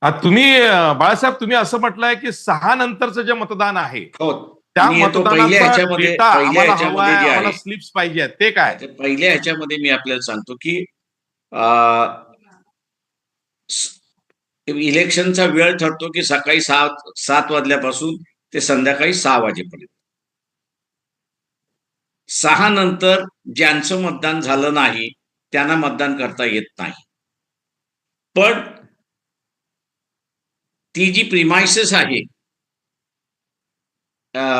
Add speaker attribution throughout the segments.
Speaker 1: तुम्ही बाळासाहेब तुम्ही असं म्हटलंय की 6 नंतरचं जे मतदान आहे
Speaker 2: हो,
Speaker 1: त्या
Speaker 2: मी येतो
Speaker 1: मतदानाचा डेटा आम्हाला हवा आहे,
Speaker 2: जे
Speaker 1: आम्हाला
Speaker 2: आहे
Speaker 1: स्लिप्स पाहिजे ते काय?
Speaker 2: पहिल्या ह्याच्यामध्ये मी आपल्याला सांगतो की इलेक्शनचा वेळ ठरतो की सकाळी 7 वाजल्यापासून ते संध्याकाळी 6 वाजेपर्यंत. 6 नंतर ज्यांचं मतदान झालं नाही त्यांना मतदान करता येत नाही. पण ती जी प्रिमायसेस आहे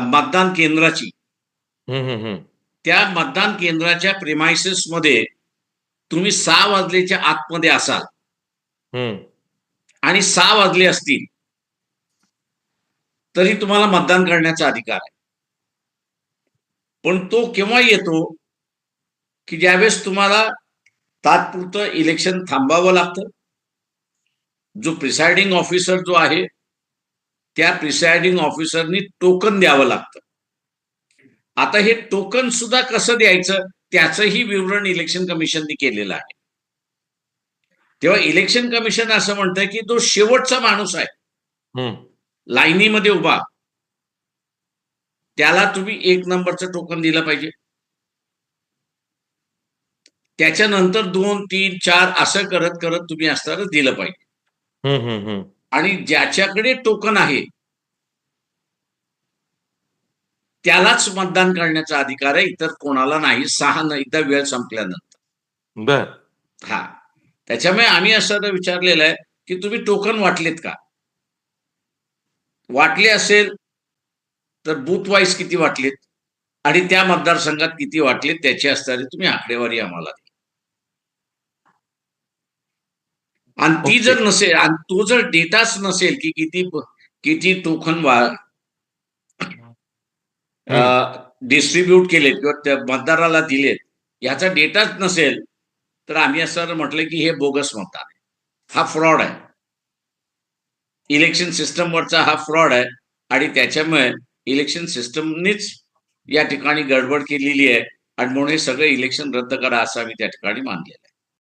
Speaker 2: मतदान केंद्राची, त्या मतदान केंद्राच्या प्रिमायसेस मध्ये तुम्ही 6 वाजलेच्या आतमध्ये असाल आणि 6 वाजले असतील तरी तुम्हाला मतदान करण्याचा अधिकार आहे. पण तो केव्हा येतो की ज्यावेळेस तुम्हाला तात्पुरतं इलेक्शन थांबावं लागतं. जो प्रिसाइडिंग ऑफिसर जो आहे त्या प्रिसाइडिंग ऑफिसरनी टोकन द्यावं लागतं. आता हे टोकन सुद्धा कसं द्यायचं त्याचंही विवरण इलेक्शन कमिशनने केलेलं आहे. तेव्हा इलेक्शन कमिशन असं म्हणतंय की जो शेवटचा माणूस आहे लाईनीमध्ये उभा त्याला तुम्ही 1 नंबरचं टोकन दिलं पाहिजे. त्याच्यानंतर 2, 3, 4 असं करत करत तुम्ही असताना दिलं पाहिजे. आणि ज्याच्याकडे टोकन आहे त्यालाच मतदान करण्याचा अधिकार आहे, इतर कोणाला नाही. 6 एकदा वेळ संपल्यानंतर.
Speaker 1: बर
Speaker 2: हा, त्याच्यामुळे आम्ही असं विचारलेलं आहे की तुम्ही टोकन वाटलेत का? वाटले असेल तर बूथ वाईज किती वाटलेत आणि त्या मतदारसंघात किती वाटलेत त्याची असणारी तुम्ही आकडेवारी आम्हाला द्या. आणि ती जर नसेल आणि तो जर डेटाच नसेल की किती टोकन डिस्ट्रीब्यूट केलेत किंवा त्या मतदाराला दिलेत याचा डेटाच नसेल तर आम्ही असं म्हटलं की हे बोगस मतदान आहे, हा फ्रॉड आहे. इलेक्शन सिस्टमवरचा हा फ्रॉड आहे आणि त्याच्यामुळे इलेक्शन सिस्टमनीच या ठिकाणी गडबड केलेली आहे आणि म्हणून हे सगळं इलेक्शन रद्द करा असं आम्ही त्या ठिकाणी मानले.